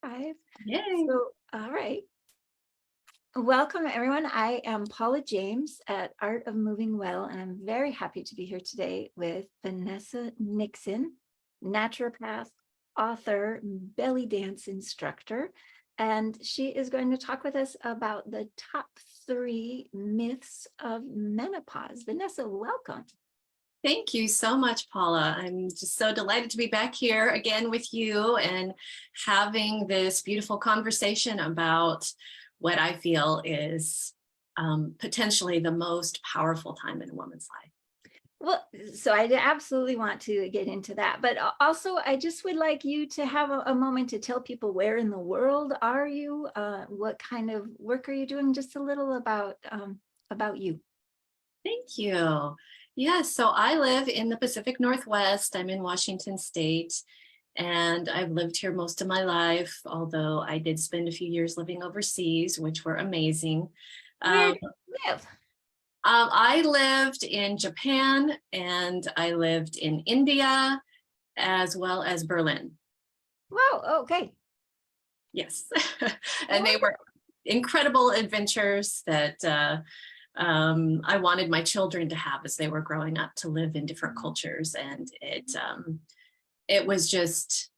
live. Yay. So, all right. Welcome, everyone. I am Paula James at Art of Moving Well, and I'm very happy to be here today with Vanessa Nixon, naturopath, author, belly dance instructor. And she is going to talk with us about the top 3 myths of menopause. Vanessa, welcome. Thank you so much, Paula. I'm just so delighted to be back here again with you and having this beautiful conversation about what I feel is potentially the most powerful time in a woman's life. Well, so I absolutely want to get into that, but also I just would like you to have a moment to tell people where in the world are you, what kind of work are you doing, just a little about you. Thank you. Yes, so I live in the Pacific Northwest. I'm in Washington State, and I've lived here most of my life, although I did spend a few years living overseas, which were amazing. Where do you live? I lived in Japan and I lived in India as well as Berlin. Wow, okay. Yes, and they were incredible adventures that I wanted my children to have as they were growing up, to live in different cultures, and it was just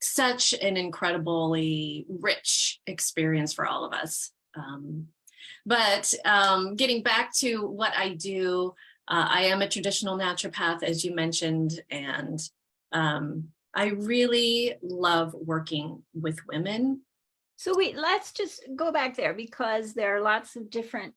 such an incredibly rich experience for all of us. But getting back to what I do, I am a traditional naturopath, as you mentioned, and I really love working with women. So let's just go back there, because there are lots of different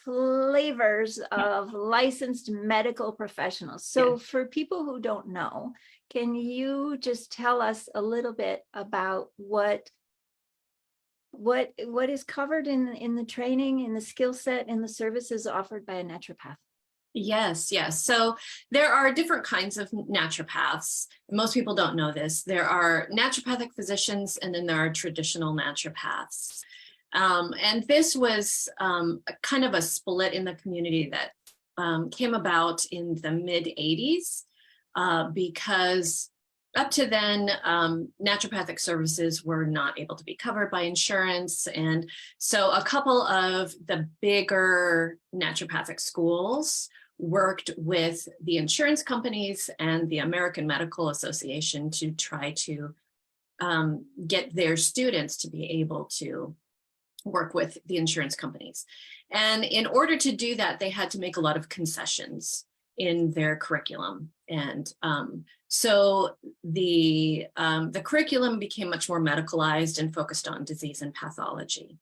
flavors of licensed medical professionals. So for people who don't know, can you just tell us a little bit about what is covered in the training, in the skill set, and the services offered by a naturopath? Yes. So there are different kinds of naturopaths. Most people don't know this. There are naturopathic physicians, and then there are traditional naturopaths. And this was kind of a split in the community that came about in the mid-'80s because up to then, naturopathic services were not able to be covered by insurance. And so a couple of the bigger naturopathic schools worked with the insurance companies and the American Medical Association to try to get their students to be able to work with the insurance companies. And in order to do that, they had to make a lot of concessions in their curriculum. And so the curriculum became much more medicalized and focused on disease and pathology.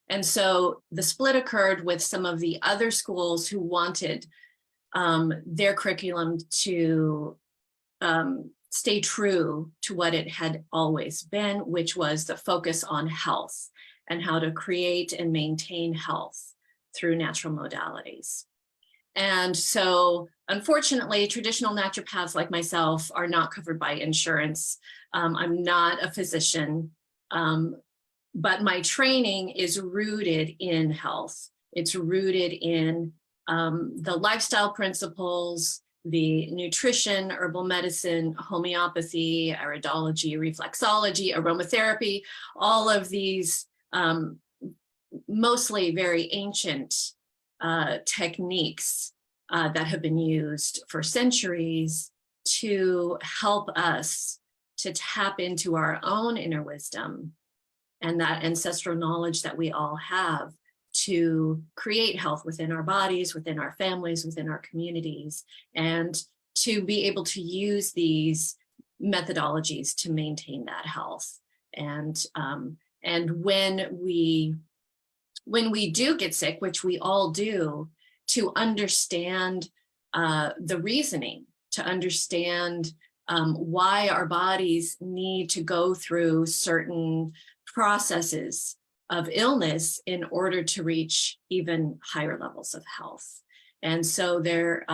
And so the split occurred with some of the other schools who wanted their curriculum to stay true to what it had always been, which was the focus on health and how to create and maintain health through natural modalities. And so, unfortunately, traditional naturopaths like myself are not covered by insurance. I'm not a physician, but my training is rooted in health. It's rooted in the lifestyle principles, the nutrition, herbal medicine, homeopathy, iridology, reflexology, aromatherapy, all of these mostly very ancient techniques that have been used for centuries to help us to tap into our own inner wisdom and that ancestral knowledge that we all have to create health within our bodies, within our families, within our communities, and to be able to use these methodologies to maintain that health. And when we do get sick, which we all do, to understand the reasoning, to understand why our bodies need to go through certain processes of illness in order to reach even higher levels of health. And so they're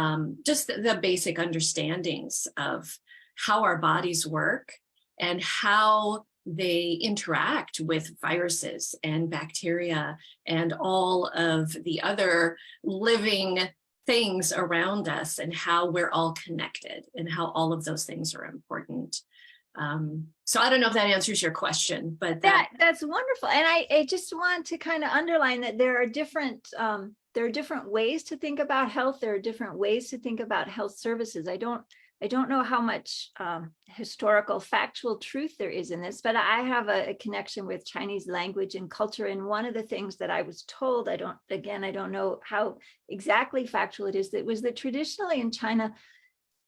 just the basic understandings of how our bodies work and how they interact with viruses and bacteria and all of the other living things around us, and how we're all connected and how all of those things are important. So I don't know if that answers your question, but that, That's wonderful. And I just want to kind of underline that there are different ways to think about health. There are different ways to think about health services. I don't know how much historical factual truth there is in this, but I have a connection with Chinese language and culture. And one of the things that I was told, I don't know how exactly factual it is, that was that traditionally in China,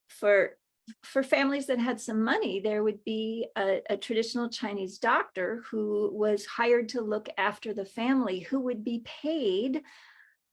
for families that had some money, there would be a traditional Chinese doctor who was hired to look after the family, who would be paid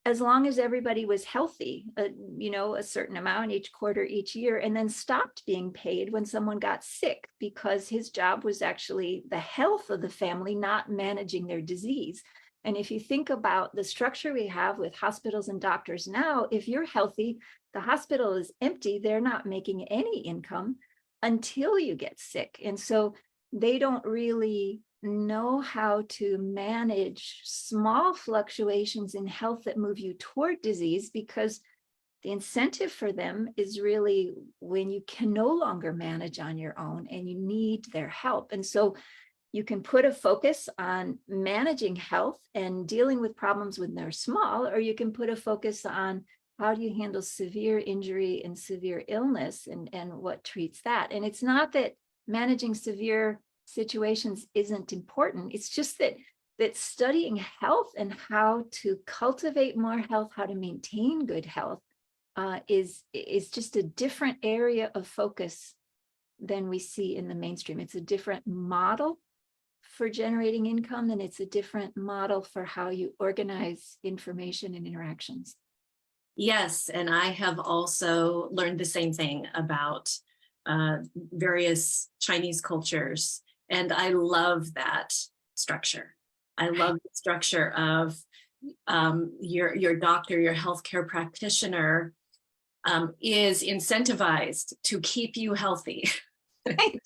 as long as everybody was healthy, a certain amount each quarter, each year, and then stopped being paid when someone got sick, because his job was actually the health of the family, not managing their disease. And if you think about the structure we have with hospitals and doctors now, if you're healthy, the hospital is empty, they're not making any income until you get sick. And so they don't really know how to manage small fluctuations in health that move you toward disease, because the incentive for them is really when you can no longer manage on your own and you need their help. And so you can put a focus on managing health and dealing with problems when they're small, or you can put a focus on how do you handle severe injury and severe illness, and what treats that. And it's not that managing severe situations isn't important. It's just that studying health and how to cultivate more health, how to maintain good health, is just a different area of focus than we see in the mainstream. It's a different model for generating income, and it's a different model for how you organize information and interactions. yes, and I have also learned the same thing about various Chinese cultures, and I love that structure. I love the structure of your doctor, your healthcare practitioner is incentivized to keep you healthy. Right.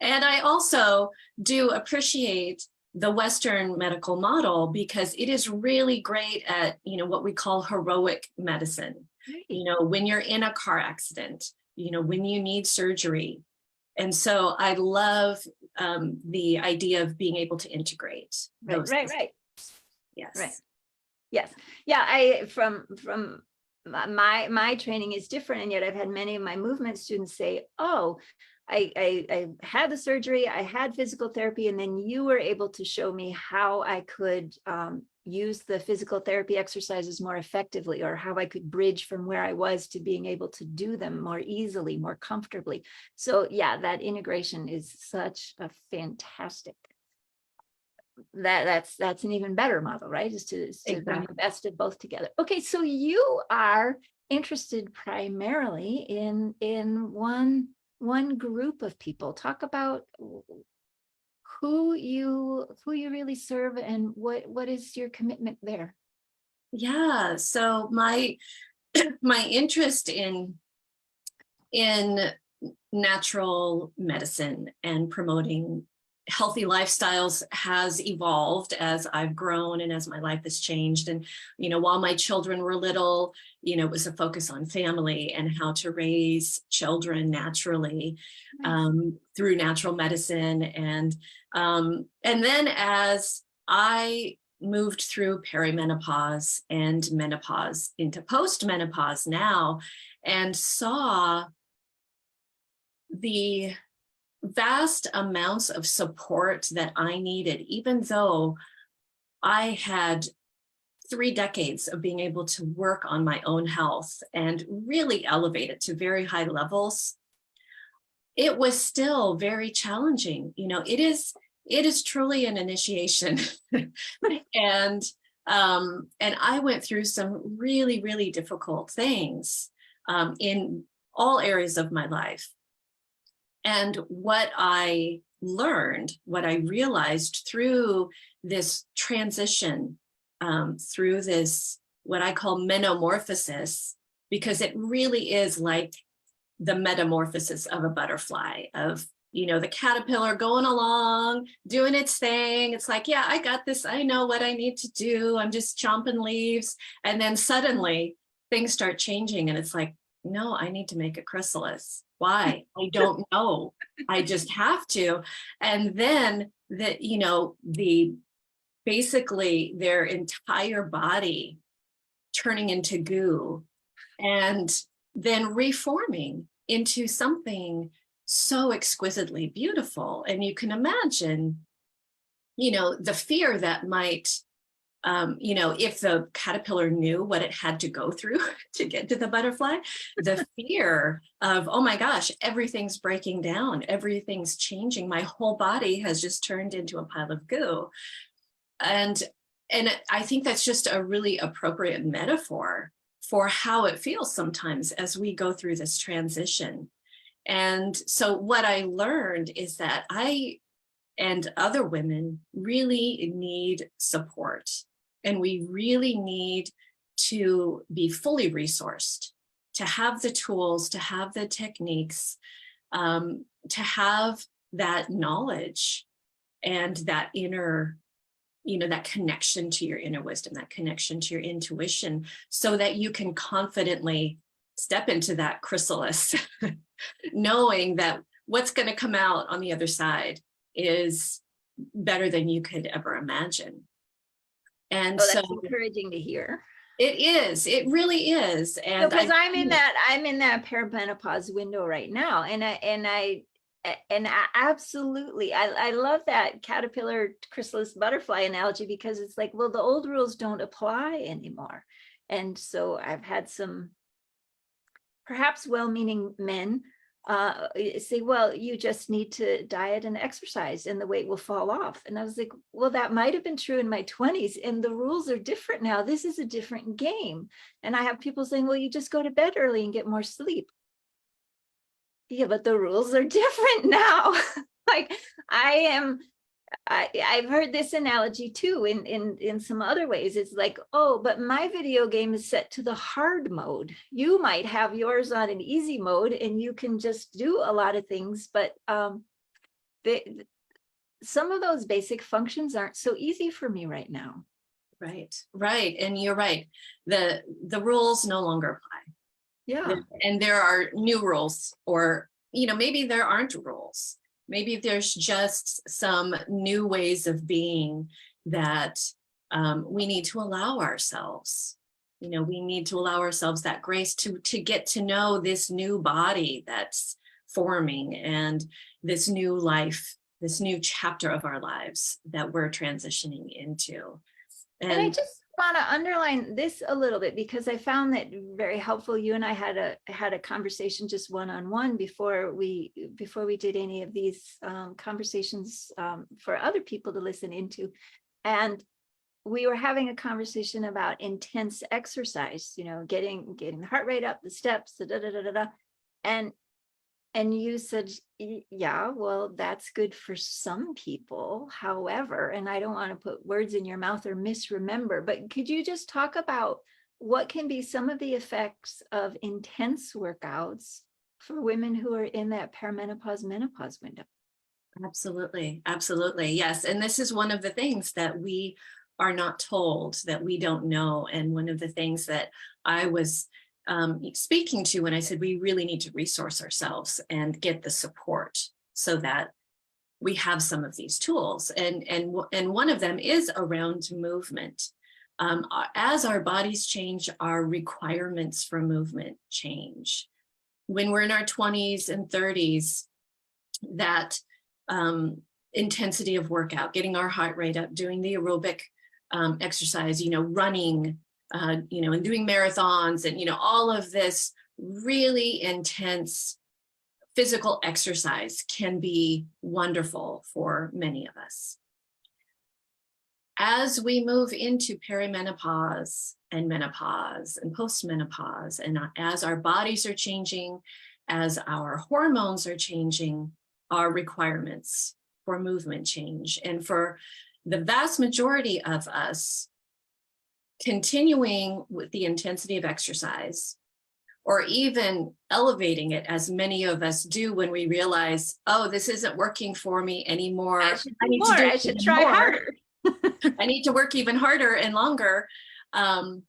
And I also do appreciate the Western medical model, because it is really great at, what we call heroic medicine. Right. When you're in a car accident, when you need surgery. And so I love the idea of being able to integrate those. Right. Yes. Right. Yes. Yeah. From my training is different, and yet I've had many of my movement students say, "Oh, I had the surgery, I had physical therapy, and then you were able to show me how I could use the physical therapy exercises more effectively, or how I could bridge from where I was to being able to do them more easily, more comfortably." So yeah, that integration is such a fantastic, that's an even better model, right? Is to bring the best of both together. Okay, so you are interested primarily in one group of people. Talk about who you really serve, and what is your commitment there? Yeah. So my interest in natural medicine and promoting healthy lifestyles has evolved as I've grown and as my life has changed. And, while my children were little, it was a focus on family and how to raise children naturally through natural medicine. And then as I moved through perimenopause and menopause into postmenopause now, and saw the vast amounts of support that I needed, even though I had 3 decades of being able to work on my own health and really elevate it to very high levels. It was still very challenging. It is truly an initiation. and I went through some really, really difficult things in all areas of my life. And what I learned, what I realized through this transition, through this, what I call metamorphosis, because it really is like the metamorphosis of a butterfly, of, the caterpillar going along, doing its thing. It's like, yeah, I got this. I know what I need to do. I'm just chomping leaves. And then suddenly things start changing. And it's like, no, I need to make a chrysalis. Why? I don't know. I just have to. And then the basically their entire body turning into goo and then reforming into something so exquisitely beautiful. And you can imagine, the fear that might, if the caterpillar knew what it had to go through to get to the butterfly, the fear of, oh my gosh, everything's breaking down, everything's changing. My whole body has just turned into a pile of goo. And I think that's just a really appropriate metaphor for how it feels sometimes as we go through this transition. And so what I learned is that I and other women really need support. And we really need to be fully resourced, to have the tools, to have the techniques, to have that knowledge and that inner, that connection to your inner wisdom, that connection to your intuition, so that you can confidently step into that chrysalis, knowing that what's going to come out on the other side is better than you could ever imagine. And that's encouraging to hear. It is. It really is. And because I'm in that perimenopause window right now, and I absolutely, I love that caterpillar chrysalis butterfly analogy, because it's like, well, the old rules don't apply anymore. And so I've had some perhaps well-meaning men say, well, you just need to diet and exercise and the weight will fall off. And I was like, well, that might have been true in my 20s, and the rules are different now. This is a different game. And I have people saying, well, you just go to bed early and get more sleep. Yeah, but the rules are different now. Like I've heard this analogy too in some other ways. It's like, oh, but my video game is set to the hard mode. You might have yours on an easy mode and you can just do a lot of things, but some of those basic functions aren't so easy for me right now. Right. And you're right. The rules no longer apply. Yeah. And there are new rules, or, maybe there aren't rules. Maybe there's just some new ways of being that we need to allow ourselves. We need to allow ourselves that grace to get to know this new body that's forming, and this new life, this new chapter of our lives that we're transitioning into. And I just want to underline this a little bit, because I found that very helpful. You and I had a conversation just one-on-one before we did any of these conversations for other people to listen into. And we were having a conversation about intense exercise, getting the heart rate up, the steps, the da-da-da-da-da. And you said, yeah, well, that's good for some people. However, and I don't want to put words in your mouth or misremember, but could you just talk about what can be some of the effects of intense workouts for women who are in that perimenopause, menopause window? Absolutely. Yes. And this is one of the things that we are not told, that we don't know. And one of the things that I was speaking to when I said we really need to resource ourselves and get the support so that we have some of these tools. And one of them is around movement. As our bodies change, our requirements for movement change. When we're in our 20s and 30s, that intensity of workout, getting our heart rate up, doing the aerobic exercise, running, and doing marathons, and, all of this really intense physical exercise can be wonderful for many of us. As we move into perimenopause and menopause and postmenopause, and as our bodies are changing, as our hormones are changing, our requirements for movement change. And for the vast majority of us, continuing with the intensity of exercise, or even elevating it, as many of us do when we realize, oh, this isn't working for me anymore. I should try harder. I need to work even harder and longer. And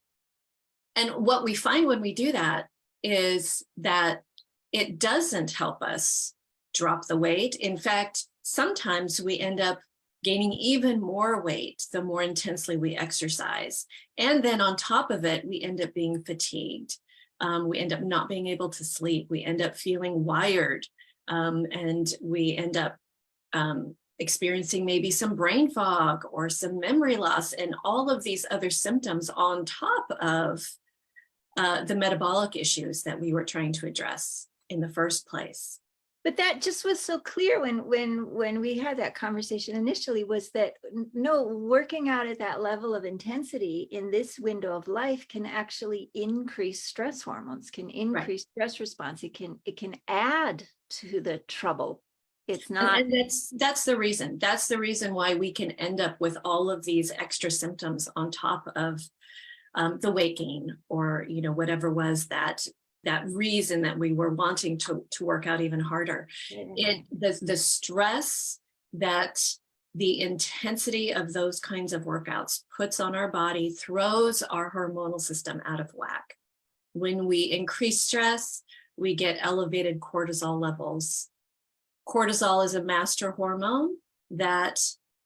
what we find when we do that is that it doesn't help us drop the weight. In fact, sometimes we end up gaining even more weight the more intensely we exercise. And then on top of it, we end up being fatigued. We end up not being able to sleep. We end up feeling wired. And we end up experiencing maybe some brain fog or some memory loss and all of these other symptoms on top of the metabolic issues that we were trying to address in the first place. But that just was so clear when we had that conversation initially, was that no, working out at that level of intensity in this window of life can actually increase stress hormones, can increase stress response. It can add to the trouble. It's not. And that's the reason. That's the reason why we can end up with all of these extra symptoms on top of the weight gain, or whatever was that reason that we were wanting to work out even harder. The stress that the intensity of those kinds of workouts puts on our body throws our hormonal system out of whack. When we increase stress, we get elevated cortisol levels. Cortisol is a master hormone that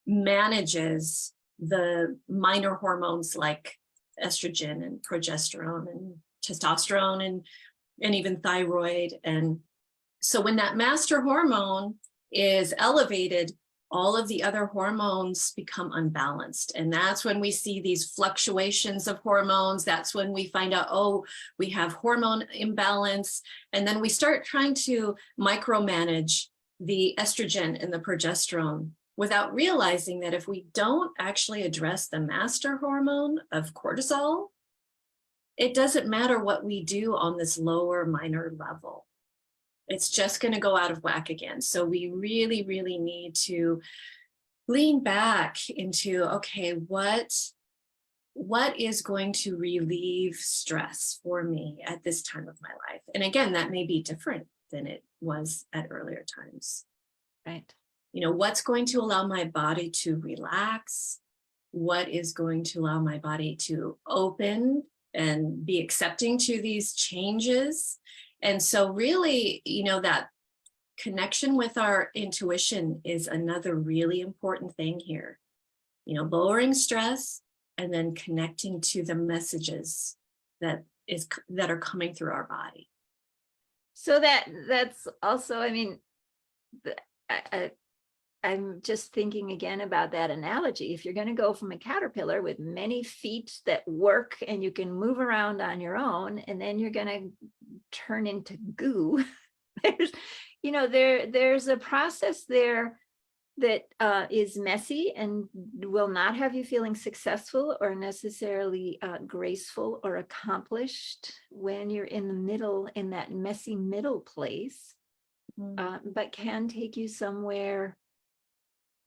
manages the minor hormones like estrogen and progesterone and testosterone and even thyroid. And so when that master hormone is elevated, all of the other hormones become unbalanced. And that's when we see these fluctuations of hormones. That's when we find out, oh, we have hormone imbalance. And then we start trying to micromanage the estrogen and the progesterone without realizing that if we don't actually address the master hormone of cortisol, it doesn't matter what we do on this lower minor level. It's just going to go out of whack again. So we really, really need to lean back into, okay, what is going to relieve stress for me at this time of my life? And again, that may be different than it was at earlier times. Right. What's going to allow my body to relax? What is going to allow my body to open and be accepting to these changes? And so really, that connection with our intuition is another really important thing here. Lowering stress and then connecting to the messages that are coming through our body. So that's also, I'm just thinking again about that analogy. If you're going to go from a caterpillar with many feet that work and you can move around on your own, and then you're going to turn into goo, there's a process there that is messy and will not have you feeling successful or necessarily graceful or accomplished when you're in the middle, in that messy middle place, but can take you somewhere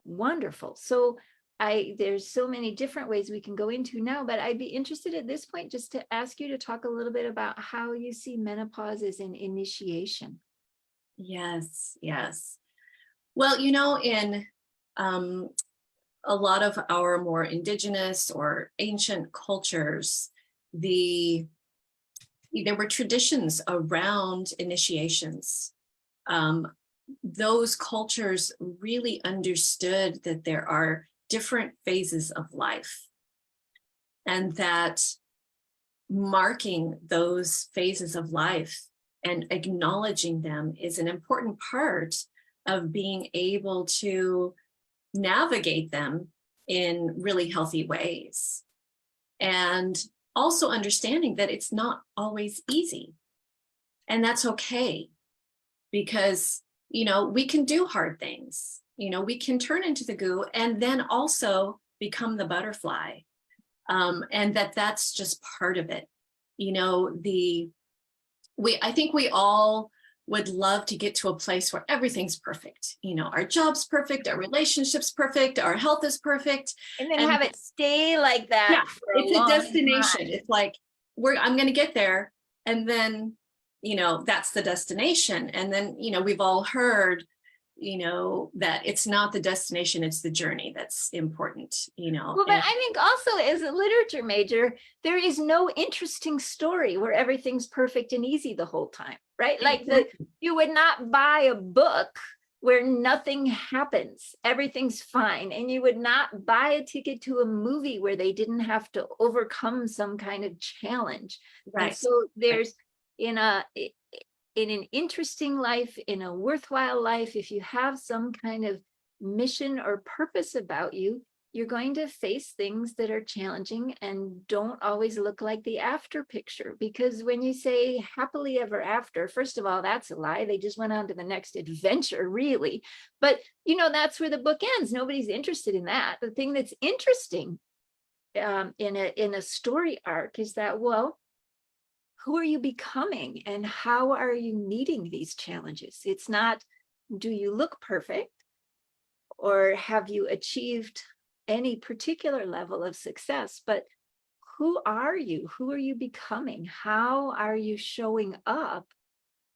wonderful. So there's so many different ways we can go into now, but I'd be interested at this point just to ask you to talk a little bit about how you see menopause as an initiation. Yes. Well, in a lot of our more indigenous or ancient cultures, there were traditions around initiations. Those cultures really understood that there are different phases of life, and that marking those phases of life and acknowledging them is an important part of being able to navigate them in really healthy ways. And also understanding that it's not always easy. And that's okay, because we can do hard things. We can turn into the goo and then also become the butterfly. And that's just part of it. I think we all would love to get to a place where everything's perfect. Our job's perfect, our relationship's perfect, our health is perfect. And then have it stay like that. Yeah, it's a destination. Time. It's like, I'm going to get there. And then, that's the destination. And then, we've all heard, that it's not the destination, it's the journey that's important. Well, but I think also as a literature major, there is no interesting story where everything's perfect and easy the whole time, right? Like you would not buy a book where nothing happens, everything's fine. And you would not buy a ticket to a movie where they didn't have to overcome some kind of challenge. Right. And so there's in an interesting life, in a worthwhile life, if you have some kind of mission or purpose about you, you're going to face things that are challenging and don't always look like the after picture. Because when you say happily ever after, first of all, that's a lie. They just went on to the next adventure, really. But, that's where the book ends. Nobody's interested in that. The thing that's interesting in a story arc is that, well, who are you becoming and how are you meeting these challenges? It's not, do you look perfect or have you achieved any particular level of success, but who are you? Who are you becoming? How are you showing up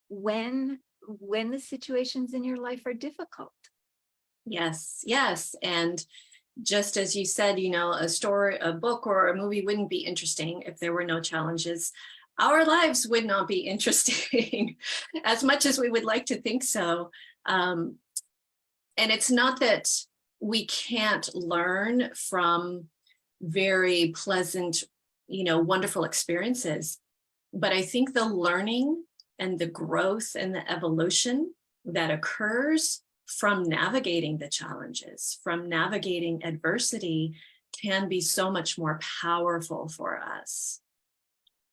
when the situations in your life are difficult? Yes. And just as you said, a story, a book or a movie wouldn't be interesting if there were no challenges. Our lives would not be interesting as much as we would like to think so. And it's not that we can't learn from very pleasant, wonderful experiences, but I think the learning and the growth and the evolution that occurs from navigating the challenges, from navigating adversity, can be so much more powerful for us.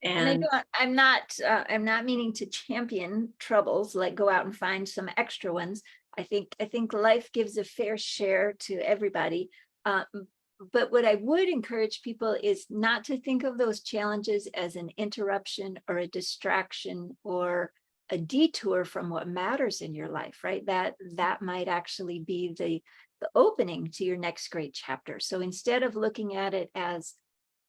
And I'm not meaning to champion troubles, like go out and find some extra ones. I think life gives a fair share to everybody. But what I would encourage people is not to think of those challenges as an interruption or a distraction or a detour from what matters in your life, right? That might actually be the opening to your next great chapter. So instead of looking at it as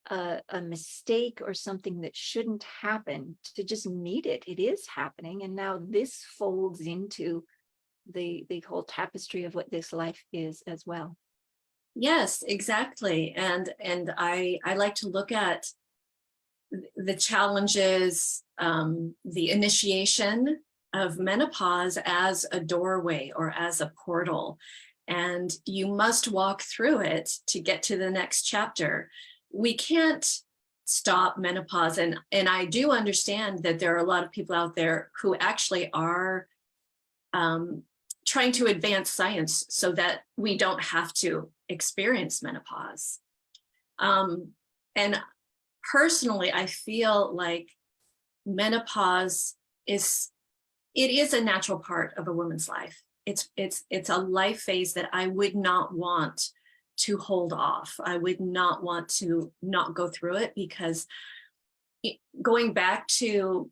a mistake or something that shouldn't happen, to just meet it. It is happening. And now this folds into the whole tapestry of what this life is as well. Yes, exactly. And I like to look at the challenges, the initiation of menopause as a doorway or as a portal. And you must walk through it to get to the next chapter. We can't stop menopause. And I do understand that there are a lot of people out there who actually are trying to advance science so that we don't have to experience menopause. And personally, I feel like menopause is a natural part of a woman's life. It's a life phase that I would not want to hold off. I would not want to not go through it, because going back to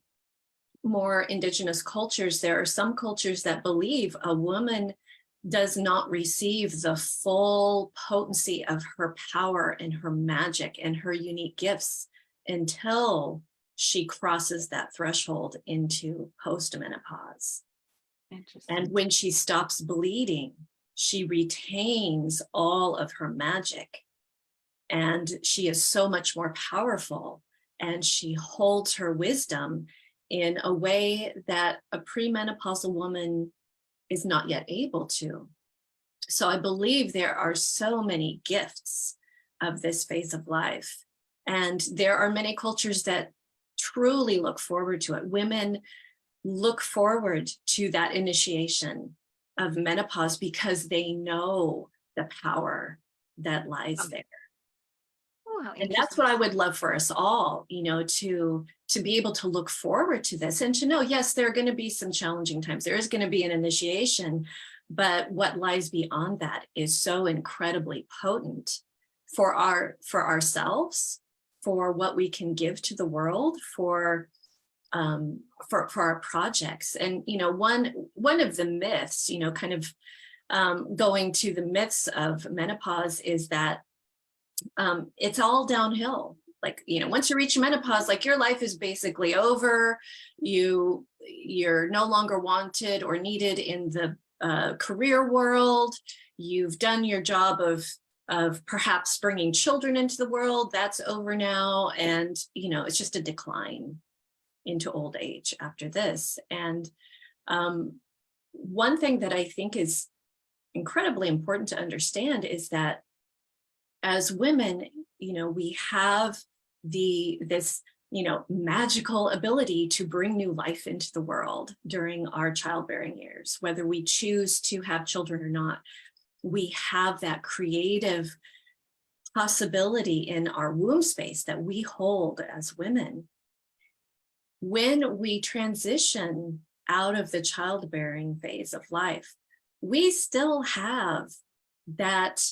more indigenous cultures, there are some cultures that believe a woman does not receive the full potency of her power and her magic and her unique gifts until she crosses that threshold into postmenopause. And when she stops bleeding, she retains all of her magic, and she is so much more powerful, and she holds her wisdom in a way that a premenopausal woman is not yet able to. So I believe there are so many gifts of this phase of life. And there are many cultures that truly look forward to it. Women look forward to that initiation of menopause because they know the power that lies there. Oh, and that's what I would love for us all, to be able to look forward to this and to know, yes, there are going to be some challenging times. There is going to be an initiation, but what lies beyond that is so incredibly potent for ourselves, for what we can give to the world, for our projects. And one of the myths, kind of going to the myths of menopause, is that it's all downhill. Like, once you reach menopause, like, your life is basically over. You're no longer wanted or needed in the career world. You've done your job of perhaps bringing children into the world. That's over now. And, it's just a decline into old age after this. And one thing that I think is incredibly important to understand is that as women, we have this magical ability to bring new life into the world during our childbearing years, whether we choose to have children or not. We have that creative possibility in our womb space that we hold as women. When we transition out of the childbearing phase of life, we still have that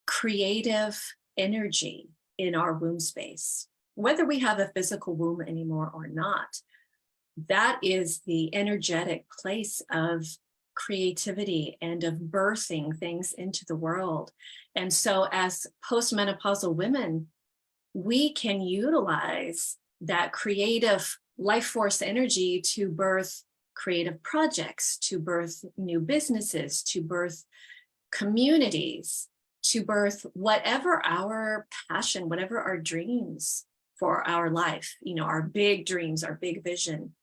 creative energy in our womb space, whether we have a physical womb anymore or not. That is the energetic place of creativity and of birthing things into the world. And so as postmenopausal women, we can utilize that creative life force energy to birth creative projects, to birth new businesses, to birth communities, to birth whatever our passion, whatever our dreams for our life, our big dreams, our big vision.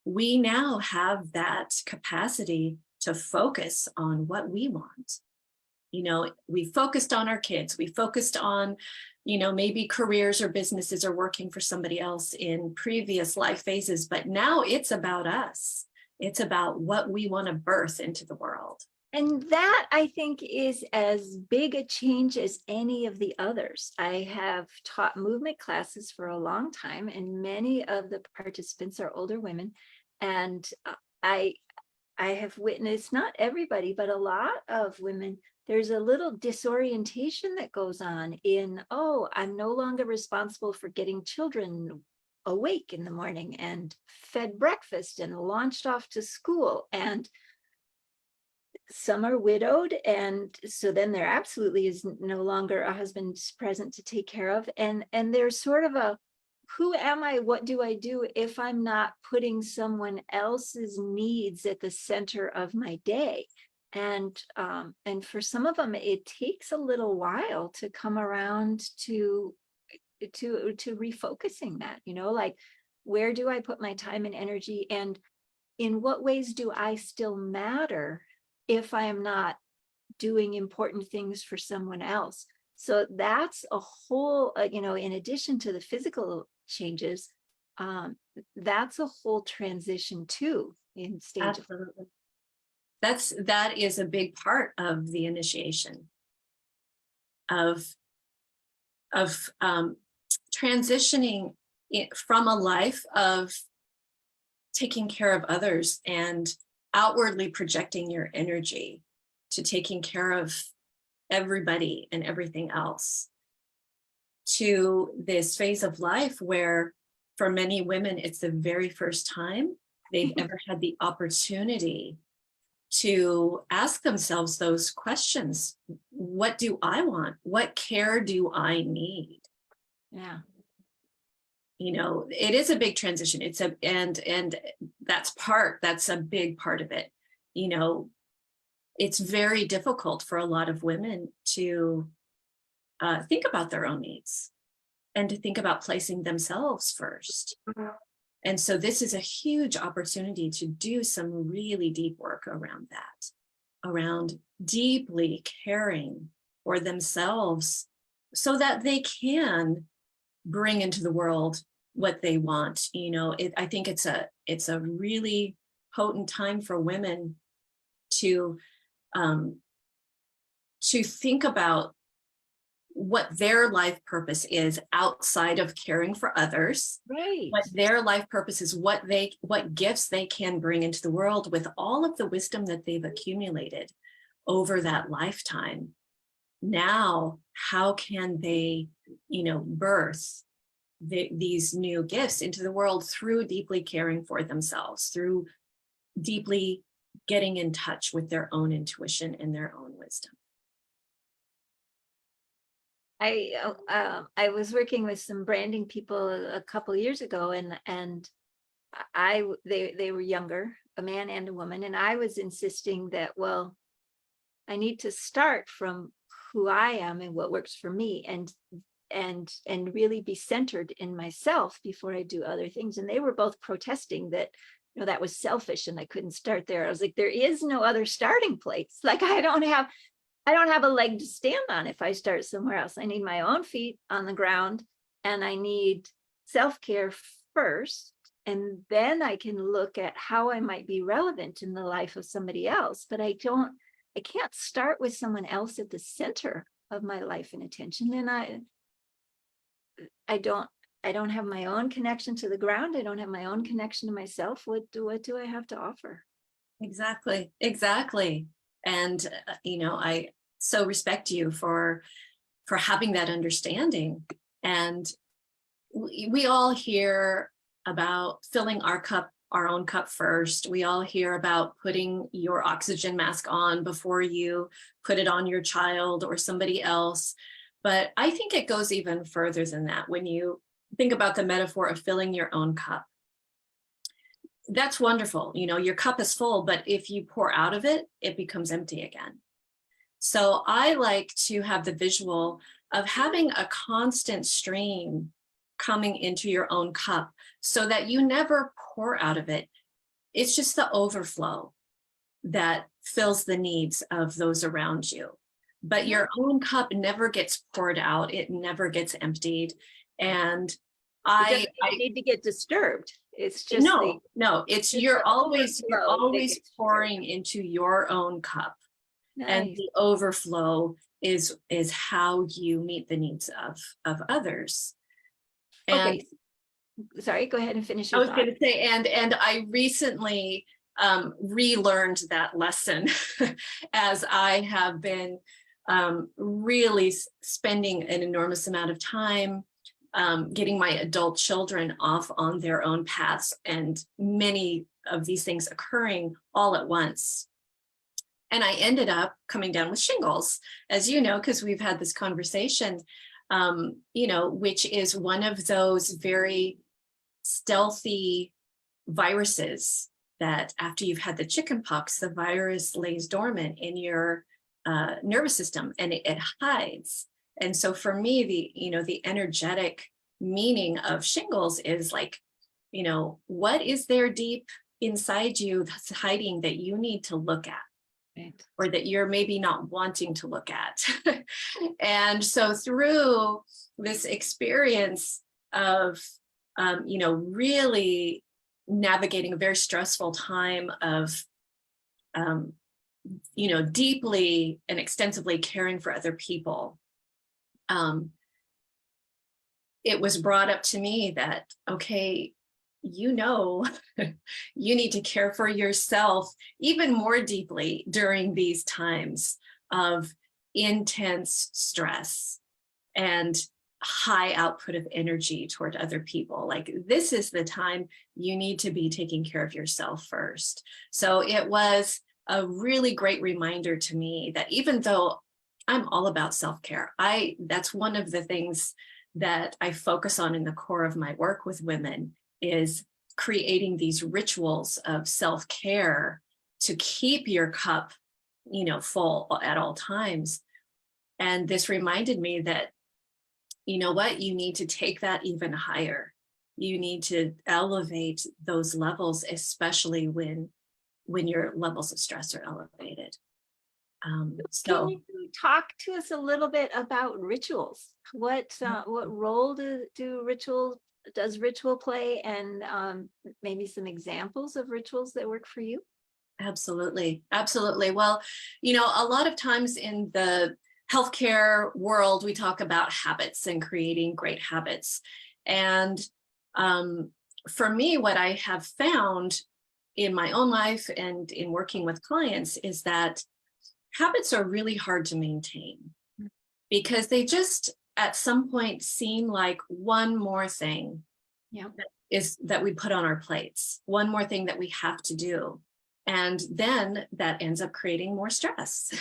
We now have that capacity to focus on what we want. We focused on our kids, we focused on, maybe careers or businesses are working for somebody else in previous life phases, but now it's about us. It's about what we want to birth into the world. And that, I think, is as big a change as any of the others. I have taught movement classes for a long time, and many of the participants are older women. And I have witnessed, not everybody, but a lot of women, there's a little disorientation that goes on in, oh, I'm no longer responsible for getting children awake in the morning and fed breakfast and launched off to school. And some are widowed, and so then there absolutely is no longer a husband present to take care of. And there's sort of a, who am I? What do I do if I'm not putting someone else's needs at the center of my day? And for some of them, it takes a little while to come around to refocusing that, like, where do I put my time and energy, and in what ways do I still matter if I am not doing important things for someone else? So that's a whole, in addition to the physical changes, that's a whole transition too in stage. Absolutely. That is a big part of the initiation of transitioning from a life of taking care of others and outwardly projecting your energy to taking care of everybody and everything else, to this phase of life where for many women, it's the very first time they've ever had the opportunity to ask themselves those questions. What do I want? What care do I need? Yeah. It is a big transition. And that's a big part of it. It's very difficult for a lot of women to think about their own needs and to think about placing themselves first. And so this is a huge opportunity to do some really deep work around that, around deeply caring for themselves so that they can bring into the world what they want. I think it's a really potent time for women to think about what their life purpose is outside of caring for others. Right. What their life purpose is, what gifts they can bring into the world with all of the wisdom that they've accumulated over that lifetime. Now, how can they, birth these new gifts into the world through deeply caring for themselves, through deeply getting in touch with their own intuition and their own wisdom. I was working with some branding people a couple of years ago, and they were younger, a man and a woman. And I was insisting that, well, I need to start from who I am and what works for me, and really be centered in myself before I do other things. And they were both protesting that, that was selfish and I couldn't start there. I was like, there is no other starting place. Like I don't have a leg to stand on if I start somewhere else. I need my own feet on the ground, and I need self-care first. And then I can look at how I might be relevant in the life of somebody else. But I can't start with someone else at the center of my life and attention. And I don't have my own connection to the ground. I don't have my own connection to myself. What do I have to offer? Exactly. And I so respect you for having that understanding. And we all hear about filling our own cup first. We all hear about putting your oxygen mask on before you put it on your child or somebody else. But I think it goes even further than that. When you think about the metaphor of filling your own cup, that's wonderful. Your cup is full, but if you pour out of it, it becomes empty again. So I like to have the visual of having a constant stream coming into your own cup so that you never pour out of it. It's just the overflow that fills the needs of those around you. But your own cup never gets poured out. It never gets emptied. And I need to get disturbed. It's just no, it's you're always pouring into your own cup. Nice. And the overflow is how you meet the needs of others. And okay, sorry, go ahead and finish your I was going to say, and I recently relearned that lesson as I have been really spending an enormous amount of time getting my adult children off on their own paths, and many of these things occurring all at once. And I ended up coming down with shingles, as you know, because we've had this conversation, which is one of those very stealthy viruses that after you've had the chicken pox, the virus lays dormant in your nervous system and it hides. And so for me, the energetic meaning of shingles is like, what is there deep inside you that's hiding that you need to look at? Right. Or that you're maybe not wanting to look at. And so through this experience of, really navigating a very stressful time of, deeply and extensively caring for other people, it was brought up to me that, okay, you need to care for yourself even more deeply during these times of intense stress and high output of energy toward other people. Like, this is the time you need to be taking care of yourself first. So it was a really great reminder to me that even though I'm all about self-care, that's one of the things that I focus on in the core of my work with women, is creating these rituals of self-care to keep your cup, full at all times. And this reminded me that, you know what, you need to take that even higher. You need to elevate those levels, especially when your levels of stress are elevated. Can you talk to us a little bit about rituals? What role does ritual play, and maybe some examples of rituals that work for you? Absolutely. Well, a lot of times in the healthcare world, we talk about habits and creating great habits. And for me, what I have found in my own life and in working with clients is that habits are really hard to maintain, because they just at some point seem like one more thing that we put on our plates, one more thing that we have to do. And then that ends up creating more stress.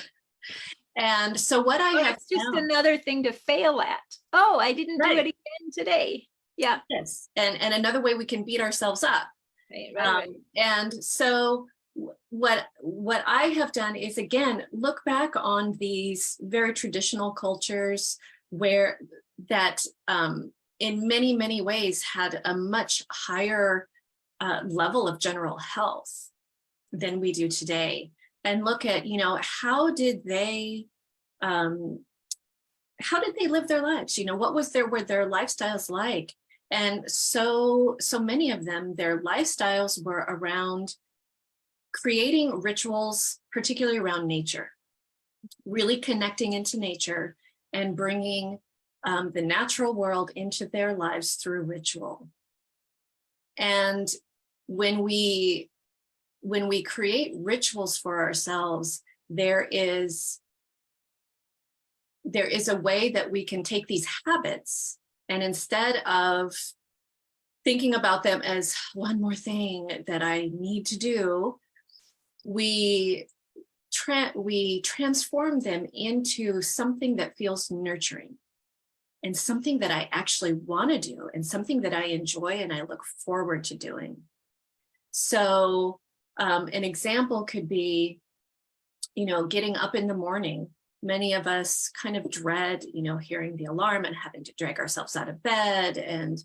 And so what it's just another thing to fail at. Oh, I didn't do it again today. Yeah. Yes. And another way we can beat ourselves up. Right. And so what I have done is, again, look back on these very traditional cultures where that in many ways had a much higher level of general health than we do today, and look at, how did they live their lives? What were their lifestyles like? And so many of them, their lifestyles were around creating rituals, particularly around nature, really connecting into nature and bringing the natural world into their lives through ritual. And when we create rituals for ourselves, there is a way that we can take these habits, and instead of thinking about them as one more thing that I need to do, we transform them into something that feels nurturing and something that I actually want to do and something that I enjoy and I look forward to doing. So an example could be, getting up in the morning. Many of us kind of dread, hearing the alarm and having to drag ourselves out of bed. And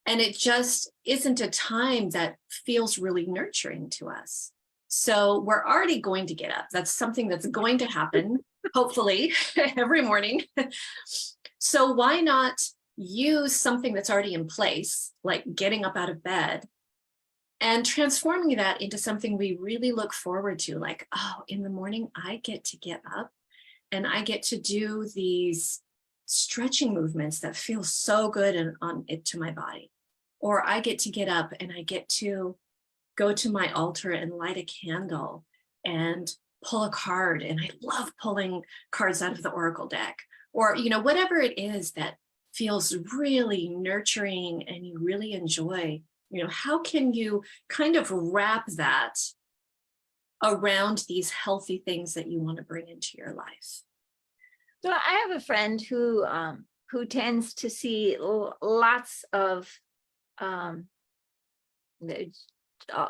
it just isn't a time that feels really nurturing to us. So we're already going to get up. That's something that's going to happen, hopefully, every morning. So why not use something that's already in place, like getting up out of bed, and transforming that into something we really look forward to, like, oh, in the morning, I get to get up and I get to do these stretching movements that feel so good and on it to my body. Or I get to get up and I get to go to my altar and light a candle and pull a card. And I love pulling cards out of the Oracle deck, or, whatever it is that feels really nurturing and you really enjoy. How can you kind of wrap that around these healthy things that you want to bring into your life? So I have a friend who tends to see lots of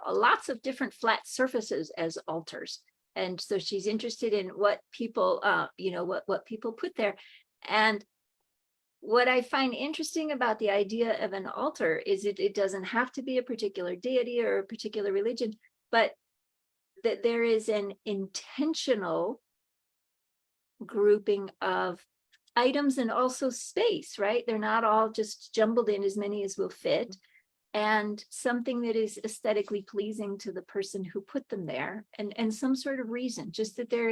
lots of different flat surfaces as altars, and so she's interested in what people what people put there. And what I find interesting about the idea of an altar is it doesn't have to be a particular deity or a particular religion, but that there is an intentional grouping of items and also space, right? They're not all just jumbled in, as many as will fit, and something that is aesthetically pleasing to the person who put them there, and some sort of reason, just that there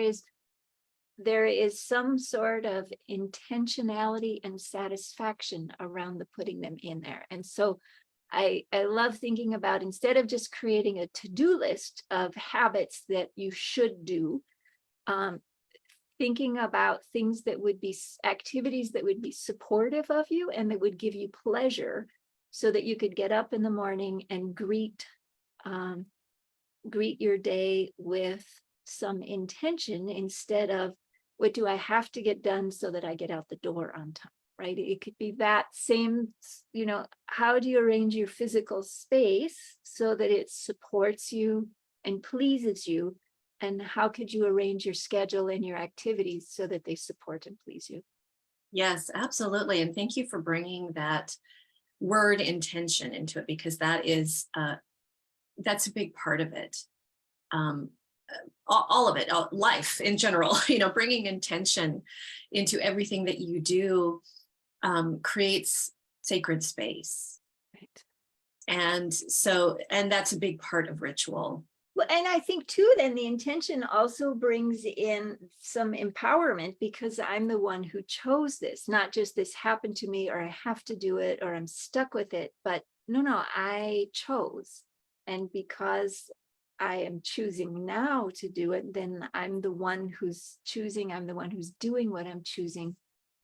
is some sort of intentionality and satisfaction around the putting them in there. And so I love thinking about, instead of just creating a to-do list of habits that you should do, thinking about things that would be activities that would be supportive of you and that would give you pleasure, so that you could get up in the morning and greet your day with some intention, instead of what do I have to get done so that I get out the door on time, right? It could be that same, how do you arrange your physical space so that it supports you and pleases you? And how could you arrange your schedule and your activities so that they support and please you? Yes, absolutely. And thank you for bringing that word intention into it, because that's a big part of it. All of it, life in general, bringing intention into everything that you do creates sacred space. Right. And that's a big part of ritual. Well, and I think too, then the intention also brings in some empowerment, because I'm the one who chose this, not just this happened to me, or I have to do it, or I'm stuck with it, but no, I chose. And because I am choosing now to do it, then I'm the one who's choosing, I'm the one who's doing what I'm choosing.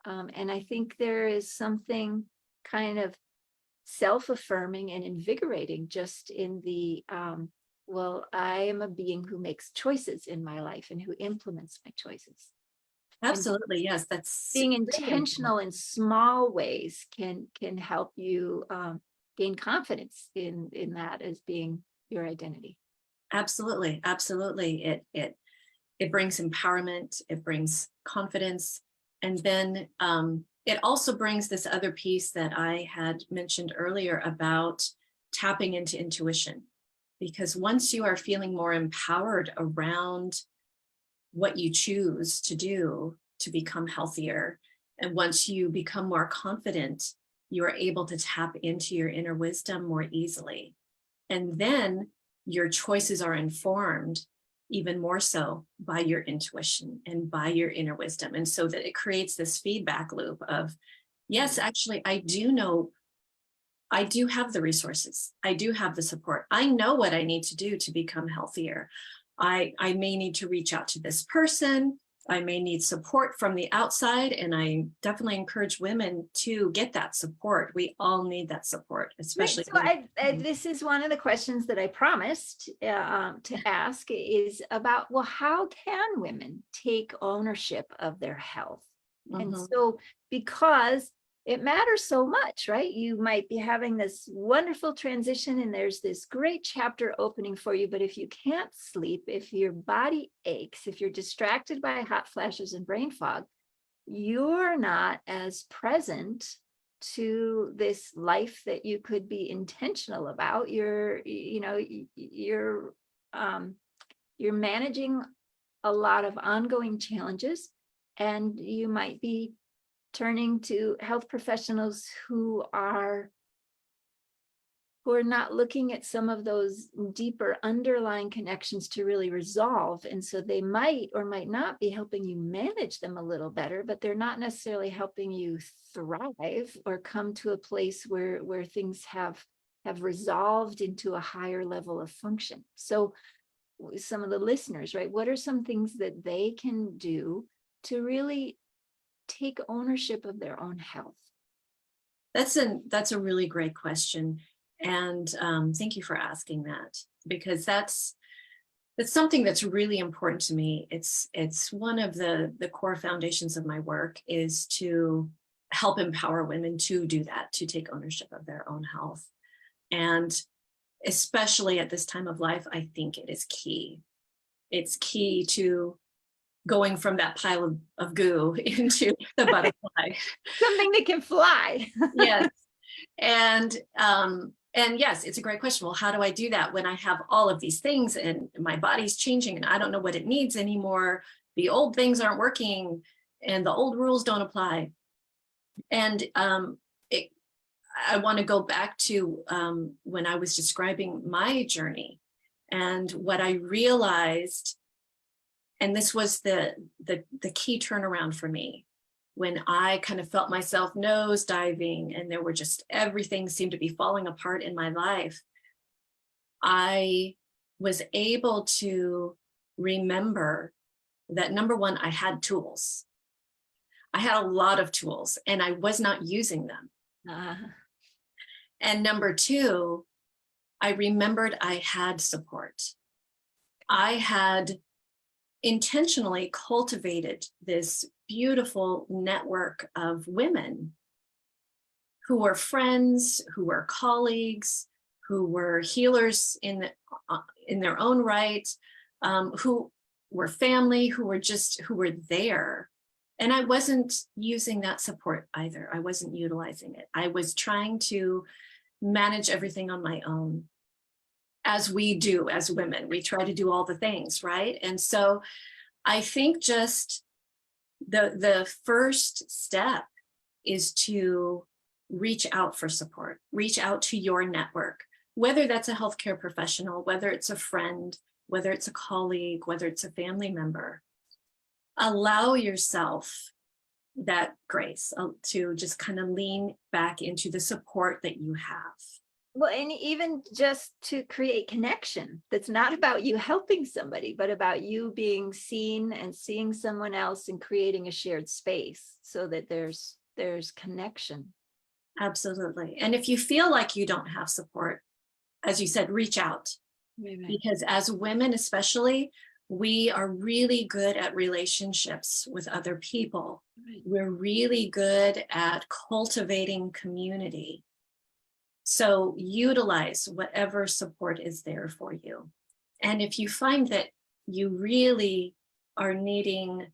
And I think there is something kind of self-affirming and invigorating just in the well, I am a being who makes choices in my life and who implements my choices. Absolutely. And yes, that's being intentional in small ways can help you gain confidence in that, as being your identity. Absolutely. Absolutely. It brings empowerment, it brings confidence. And then it also brings this other piece that I had mentioned earlier about tapping into intuition. Because once you are feeling more empowered around what you choose to do to become healthier, and once you become more confident, you are able to tap into your inner wisdom more easily. And then your choices are informed even more so by your intuition and by your inner wisdom. And so that it creates this feedback loop of, yes, actually, I do know, I do have the resources. I do have the support. I know what I need to do to become healthier. I may need to reach out to this person. I may need support from the outside. And I definitely encourage women to get that support. We all need that support, especially. Right. So this is one of the questions that I promised to ask is about, well, how can women take ownership of their health? And so, because it matters so much, right? You might be having this wonderful transition and there's this great chapter opening for you. But if you can't sleep, if your body aches, if you're distracted by hot flashes and brain fog, you're not as present to this life that you could be intentional about. You're managing a lot of ongoing challenges, and you might be turning to health professionals who are not looking at some of those deeper underlying connections to really resolve. And so they might or might not be helping you manage them a little better, but they're not necessarily helping you thrive or come to a place where things have resolved into a higher level of function. So some of the listeners, right, what are some things that they can do to really take ownership of their own health? That's a really great question. And thank you for asking that, because that's something that's really important to me. It's one of the core foundations of my work is to help empower women to do that, to take ownership of their own health. And especially at this time of life, I think it is key. It's key to going from that pile of goo into the butterfly. Something that can fly. Yes. And yes, it's a great question. Well, how do I do that when I have all of these things and my body's changing and I don't know what it needs anymore? The old things aren't working and the old rules don't apply. And I want to go back to when I was describing my journey and what I realized. And this was the key turnaround for me, when I kind of felt myself nose diving and there were just, everything seemed to be falling apart in my life. I was able to remember that, number one, I had tools. I had a lot of tools and I was not using them. And number two, I remembered I had support. I had intentionally cultivated this beautiful network of women who were friends, who were colleagues, who were healers in their own right, who were family, who were there. And I wasn't using that support either. I wasn't utilizing it. I was trying to manage everything on my own, as we do as women. We try to do all the things, right? And so I think just the first step is to reach out for support, reach out to your network, whether that's a healthcare professional, whether it's a friend, whether it's a colleague, whether it's a family member. Allow yourself that grace to just kind of lean back into the support that you have. Well, and even just to create connection that's not about you helping somebody, but about you being seen and seeing someone else and creating a shared space so that there's connection. Absolutely. And if you feel like you don't have support, as you said, reach out. Right. Because as women, especially, we are really good at relationships with other people. Right. We're really good at cultivating community. So utilize whatever support is there for you. And if you find that you really are needing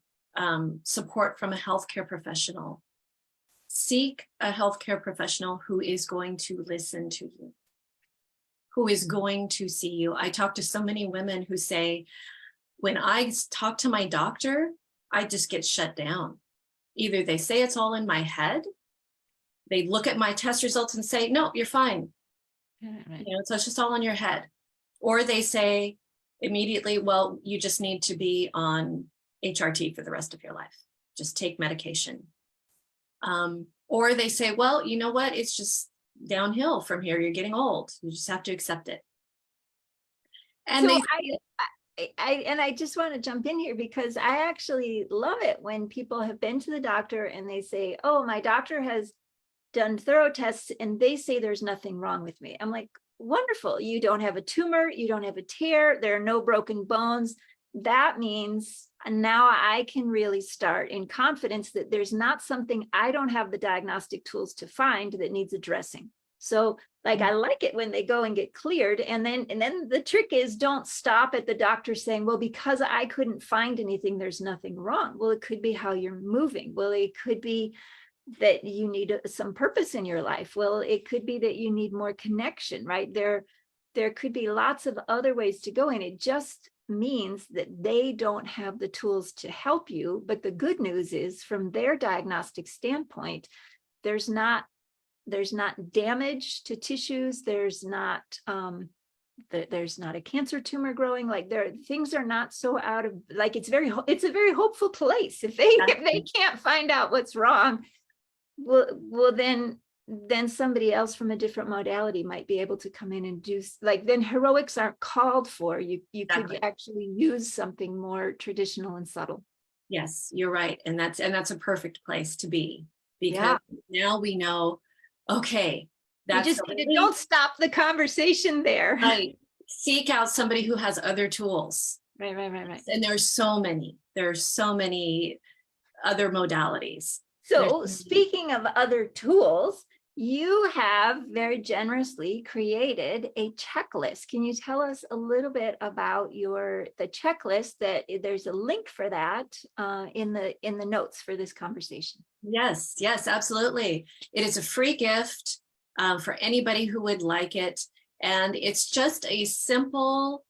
support from a healthcare professional, seek a healthcare professional who is going to listen to you, who is going to see you. I talk to so many women who say, when I talk to my doctor, I just get shut down. Either they say it's all in my head, they look at my test results and say, no, you're fine. Right. So it's just all in your head. Or they say immediately, well, you just need to be on HRT for the rest of your life. Just take medication. Or they say, well, you know what? It's just downhill from here. You're getting old. You just have to accept it. And So they I just want to jump in here because I actually love it when people have been to the doctor and they say, oh, my doctor has done thorough tests and they say there's nothing wrong with me. I'm like, wonderful. You don't have a tumor. You don't have a tear. There are no broken bones. That means now I can really start in confidence that there's not something I don't have the diagnostic tools to find that needs addressing. So like, I like it when they go and get cleared. And then the trick is, don't stop at the doctor saying, well, because I couldn't find anything, there's nothing wrong. Well, it could be how you're moving. Well, it could be that you need some purpose in your life. Well, it could be that you need more connection, right? There could be lots of other ways to go. And it just means that they don't have the tools to help you. But the good news is, from their diagnostic standpoint, there's not damage to tissues. There's not a cancer tumor growing. Like, things are not so out of, like, it's a very hopeful place. If they can't find out what's wrong, well then somebody else from a different modality might be able to come in and do, like, then heroics aren't called for. You could actually use something more traditional and subtle. Yes, you're right. And that's a perfect place to be, because now we know, okay, that's you just don't stop the conversation there. Right. Seek out somebody who has other tools. Right. And there are so many other modalities. So speaking of other tools, you have very generously created a checklist. Can you tell us a little bit about the checklist? That there's a link for that in the notes for this conversation. Yes, absolutely. It is a free gift for anybody who would like it. And it's just a simple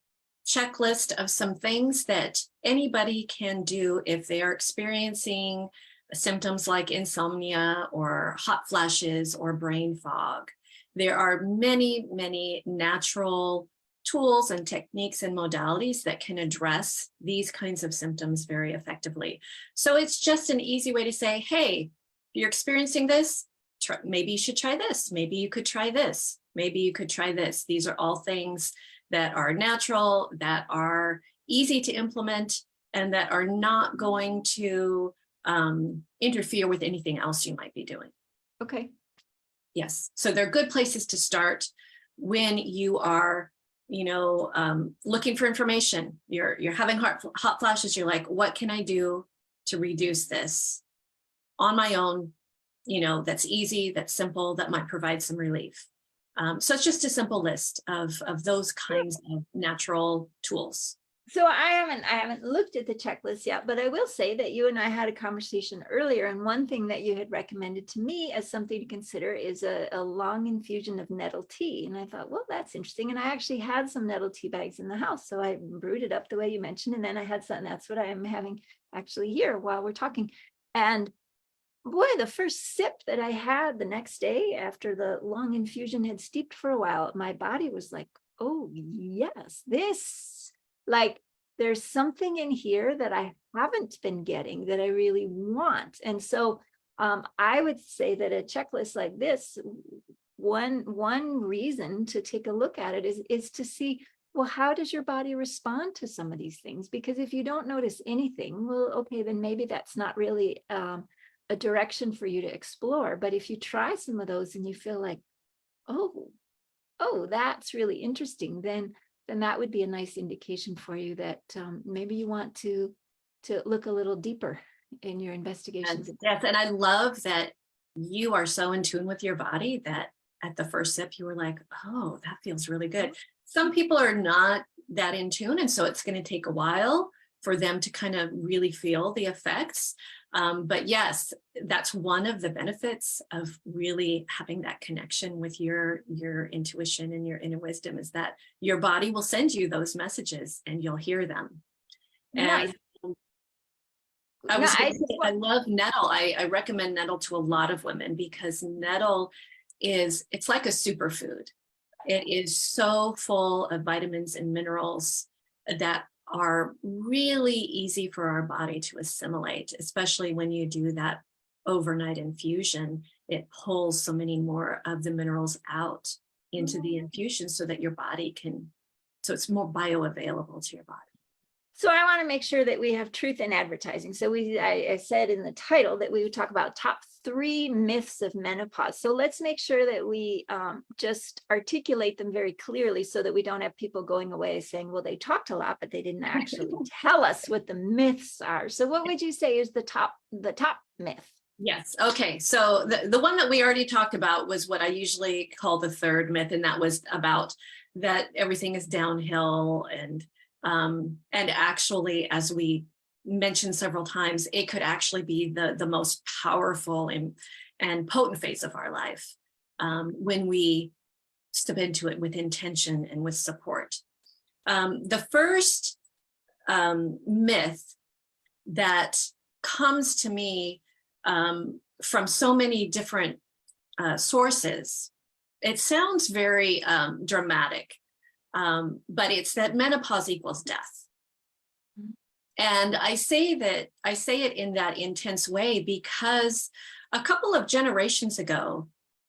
checklist of some things that anybody can do if they are experiencing symptoms like insomnia or hot flashes or brain fog. There are many, many natural tools and techniques and modalities that can address these kinds of symptoms very effectively. So it's just an easy way to say, hey, you're experiencing this, maybe you should try this. Maybe you could try this. Maybe you could try this. These are all things that are natural, that are easy to implement, and that are not going to interfere with anything else you might be doing. Okay. Yes. So they're good places to start when you are, looking for information. You're having hot flashes. You're like, what can I do to reduce this on my own? That's easy, that's simple, that might provide some relief. So it's just a simple list of those kinds of natural tools. So I haven't looked at the checklist yet, but I will say that you and I had a conversation earlier, and one thing that you had recommended to me as something to consider is a long infusion of nettle tea. And I thought, well, that's interesting. And I actually had some nettle tea bags in the house, so I brewed it up the way you mentioned, and then I had some. That's what I am having actually here while we're talking. And boy, the first sip that I had the next day after the long infusion had steeped for a while, my body was like, oh yes, there's something in here that I haven't been getting that I really want. And so I would say that a checklist like this, one reason to take a look at it is to see, well, how does your body respond to some of these things? Because if you don't notice anything, well, okay, then maybe that's not really a direction for you to explore. But if you try some of those and you feel like, oh, that's really interesting, then that would be a nice indication for you that maybe you want to look a little deeper in your investigations. Yes, and I love that you are so in tune with your body that at the first sip, you were like, oh, that feels really good. Some people are not that in tune, and so it's going to take a while for them to kind of really feel the effects. But yes, that's one of the benefits of really having that connection with your intuition and your inner wisdom, is that your body will send you those messages and you'll hear them. Nice. And I No, was going I to just say, I want, love nettle. I recommend nettle to a lot of women because nettle it's like a superfood. It is so full of vitamins and minerals that are really easy for our body to assimilate, especially when you do that overnight infusion. It pulls so many more of the minerals out into the infusion so that your body can, so it's more bioavailable to your body. so I want to make sure that we have truth in advertising. So I said in the title that we would talk about top 3 myths of menopause. So let's make sure that we just articulate them very clearly so that we don't have people going away saying, well, they talked a lot, but they didn't actually tell us what the myths are. So what would you say is the top myth? Yes. Okay. So the one that we already talked about was what I usually call the third myth, and that was about that everything is downhill, and actually, as we mentioned several times, it could actually be the most powerful and potent phase of our life when we step into it with intention and with support. The first myth that comes to me from so many different sources, it sounds very dramatic. But it's that menopause equals death. And I say it in that intense way because a couple of generations ago,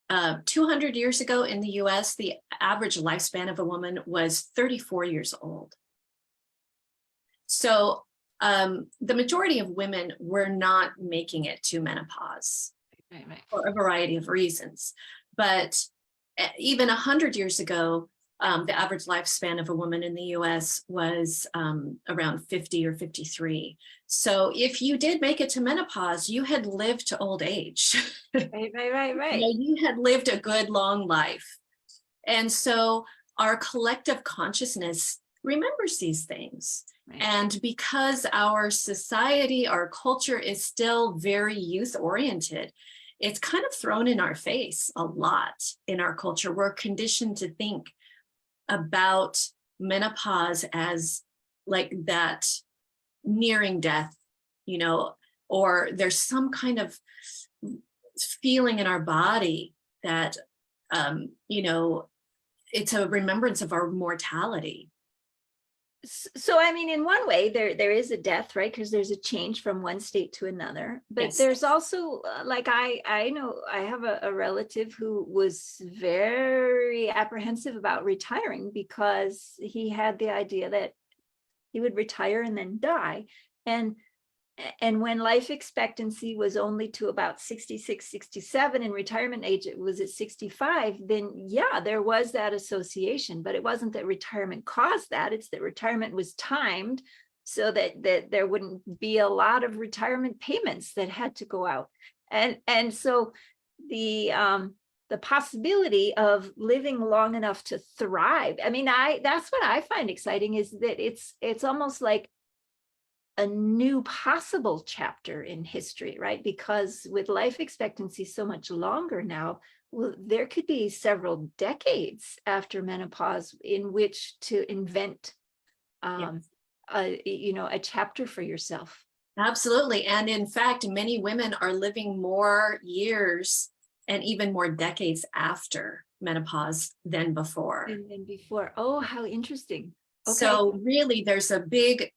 200 years ago in the US, the average lifespan of a woman was 34 years old. So the majority of women were not making it to menopause for a variety of reasons. But even 100 years ago, the average lifespan of a woman in the US was around 50 or 53. So if you did make it to menopause, you had lived to old age. Right. You know, you had lived a good long life. And so our collective consciousness remembers these things. Right. And because our society, our culture is still very youth oriented, it's kind of thrown in our face a lot in our culture. We're conditioned to think about menopause as like that nearing death, you know, or there's some kind of feeling in our body that, you know, it's a remembrance of our mortality. So, I mean, in one way, there is a death, right? Because there's a change from one state to another. But yes, there's also, like, I know I have a relative who was very apprehensive about retiring because he had the idea that he would retire and then die. And when life expectancy was only to about 66, 67, and retirement age it was at 65, then yeah, there was that association, but it wasn't that retirement caused that. It's that retirement was timed so that there wouldn't be a lot of retirement payments that had to go out. And so the possibility of living long enough to thrive. I mean, that's what I find exciting, is that it's almost like a new possible chapter in history, right? Because with life expectancy so much longer now, well, there could be several decades after menopause in which to invent, yes, a chapter for yourself. Absolutely. And in fact, many women are living more years and even more decades after menopause than before. Than before. Oh, how interesting. Okay. So really, there's a big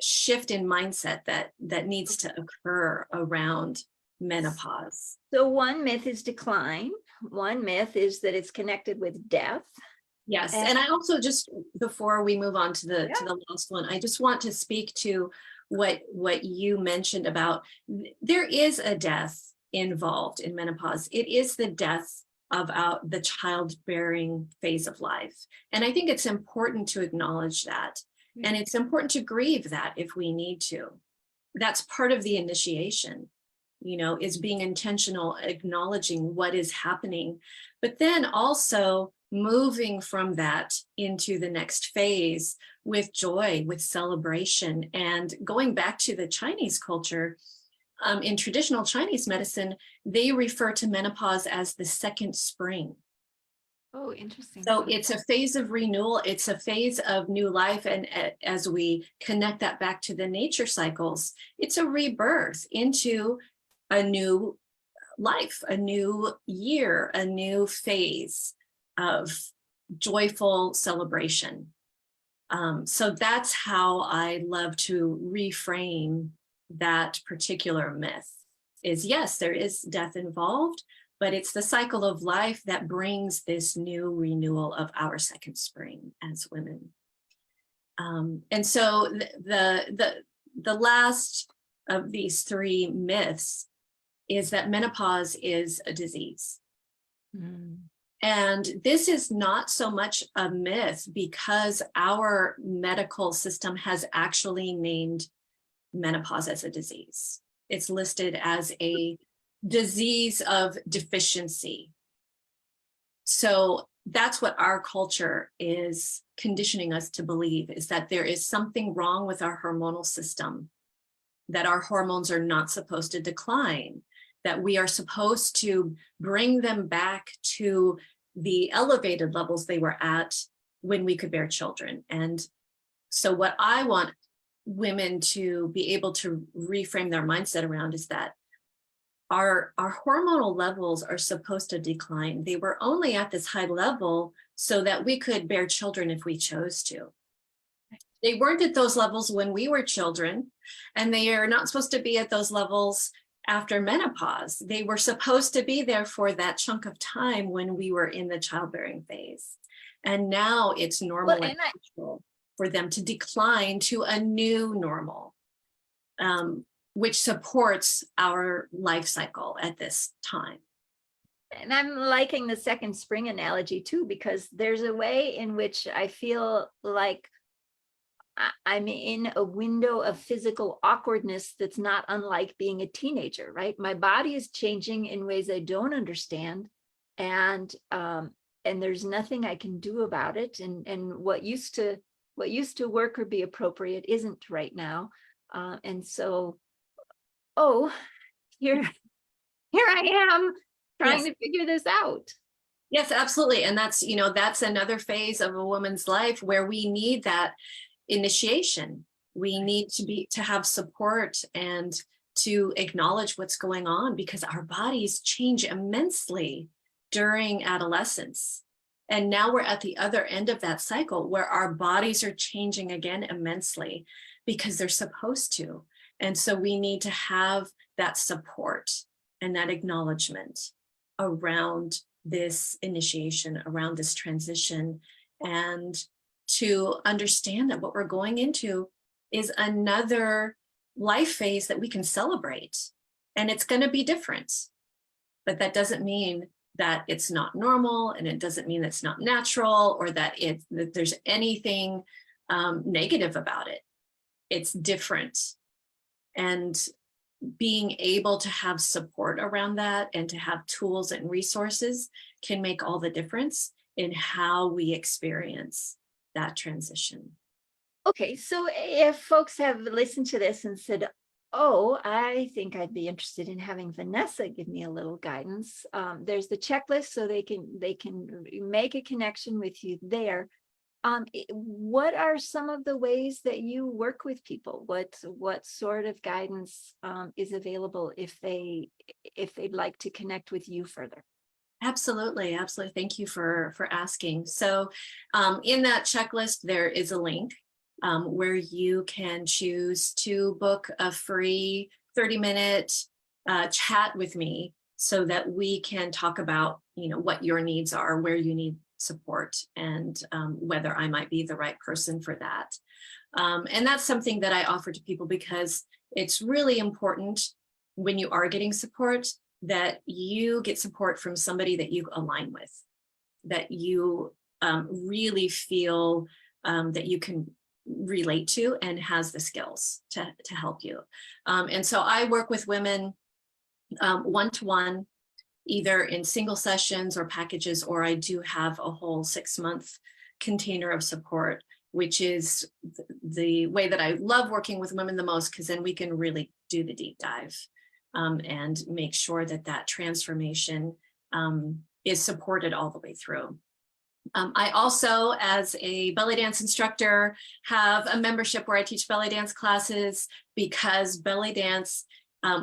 shift in mindset that needs to occur around menopause. So one myth is decline. One myth is that it's connected with death. Yes. And I also, just before we move on to the last one, I just want to speak to what you mentioned about there is a death involved in menopause. It is the death of the childbearing phase of life. And I think it's important to acknowledge that. And it's important to grieve that if we need to. That's part of the initiation. is being intentional, acknowledging what is happening, but then also moving from that into the next phase with joy, with celebration. And going back to the Chinese culture, in traditional Chinese medicine, they refer to menopause as the second spring. Oh, interesting. So it's a phase of renewal. It's a phase of new life. And as we connect that back to the nature cycles, it's a rebirth into a new life, a new year, a new phase of joyful celebration. So that's how I love to reframe that particular myth is, yes, there is death involved, but it's the cycle of life that brings this new renewal of our second spring as women. And so the last of these three myths is that menopause is a disease. Mm. And this is not so much a myth because our medical system has actually named menopause as a disease. It's listed as a disease of deficiency. So that's what our culture is conditioning us to believe, is that there is something wrong with our hormonal system, that our hormones are not supposed to decline, that we are supposed to bring them back to the elevated levels they were at when we could bear children. And so what I want women to be able to reframe their mindset around is that our hormonal levels are supposed to decline. They were only at this high level so that we could bear children if we chose to. They weren't at those levels when we were children, and they are not supposed to be at those levels after menopause. They were supposed to be there for that chunk of time when we were in the childbearing phase. And now it's normal and natural for them to decline to a new normal, which supports our life cycle at this time. And I'm liking the second spring analogy too, because there's a way in which I feel like I'm in a window of physical awkwardness that's not unlike being a teenager, right? My body is changing in ways I don't understand, and there's nothing I can do about it. And what used to work or be appropriate isn't right now, and so, oh, here I am trying to figure this out. Yes, absolutely. And that's another phase of a woman's life where we need that initiation. We need to have support and to acknowledge what's going on, because our bodies change immensely during adolescence. And now we're at the other end of that cycle where our bodies are changing again immensely because they're supposed to. And so we need to have that support and that acknowledgement around this initiation, around this transition, and to understand that what we're going into is another life phase that we can celebrate. And it's going to be different. But that doesn't mean that it's not normal, and it doesn't mean it's not natural, or that there's anything negative about it. It's different. And being able to have support around that and to have tools and resources can make all the difference in how we experience that transition. Okay, so if folks have listened to this and said, oh, I think I'd be interested in having Vanessa give me a little guidance, there's the checklist, so they can make a connection with you there. What are some of the ways that you work with people? What sort of guidance is available if they'd like to connect with you further? Absolutely. Thank you for asking. So in that checklist, there is a link where you can choose to book a free 30-minute chat with me so that we can talk about, what your needs are, where you need support, and whether I might be the right person for that. And that's something that I offer to people because it's really important when you are getting support that you get support from somebody that you align with, that you really feel that you can relate to and has the skills to help you. And so I work with women one-to-one, either in single sessions or packages, or I do have a whole 6-month container of support, which is the way that I love working with women the most, because then we can really do the deep dive and make sure that that transformation is supported all the way through. I also, as a belly dance instructor, have a membership where I teach belly dance classes, because belly dance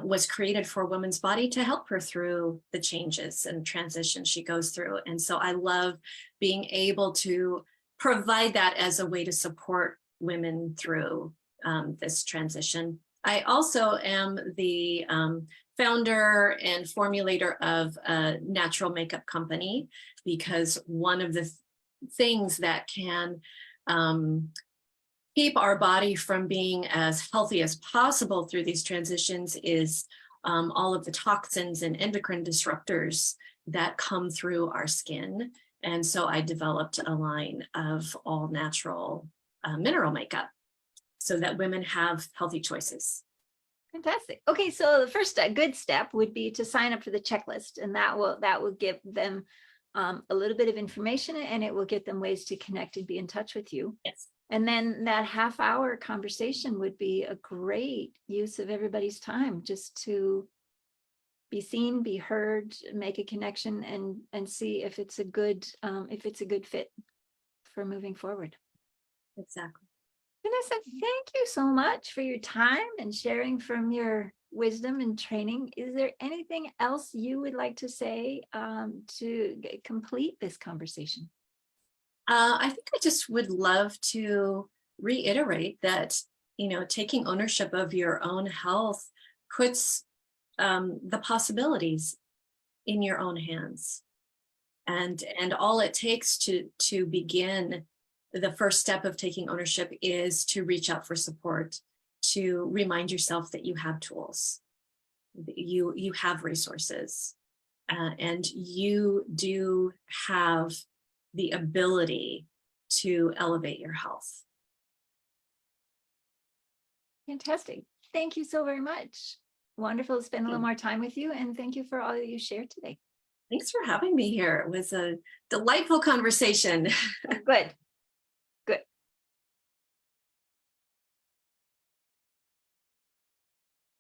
was created for a woman's body to help her through the changes and transitions she goes through. And so I love being able to provide that as a way to support women through this transition. I also am the founder and formulator of a natural makeup company, because one of the things that can keep our body from being as healthy as possible through these transitions is all of the toxins and endocrine disruptors that come through our skin. And so I developed a line of all natural mineral makeup so that women have healthy choices. Fantastic. Okay, so the first good step would be to sign up for the checklist, and that will give them a little bit of information, and it will get them ways to connect and be in touch with you. Yes. And then that half-hour conversation would be a great use of everybody's time, just to be seen, be heard, make a connection, and see if it's a good fit for moving forward. Exactly. Vanessa, thank you so much for your time and sharing from your wisdom and training. Is there anything else you would like to say to complete this conversation? I think I just would love to reiterate that, taking ownership of your own health puts the possibilities in your own hands. And all it takes to begin the first step of taking ownership is to reach out for support, to remind yourself that you have tools, you have resources, and you do have the ability to elevate your health. Fantastic. Thank you so very much. Wonderful to spend a little more time with you, and thank you for all that you shared today. Thanks for having me here. It was a delightful conversation. Good.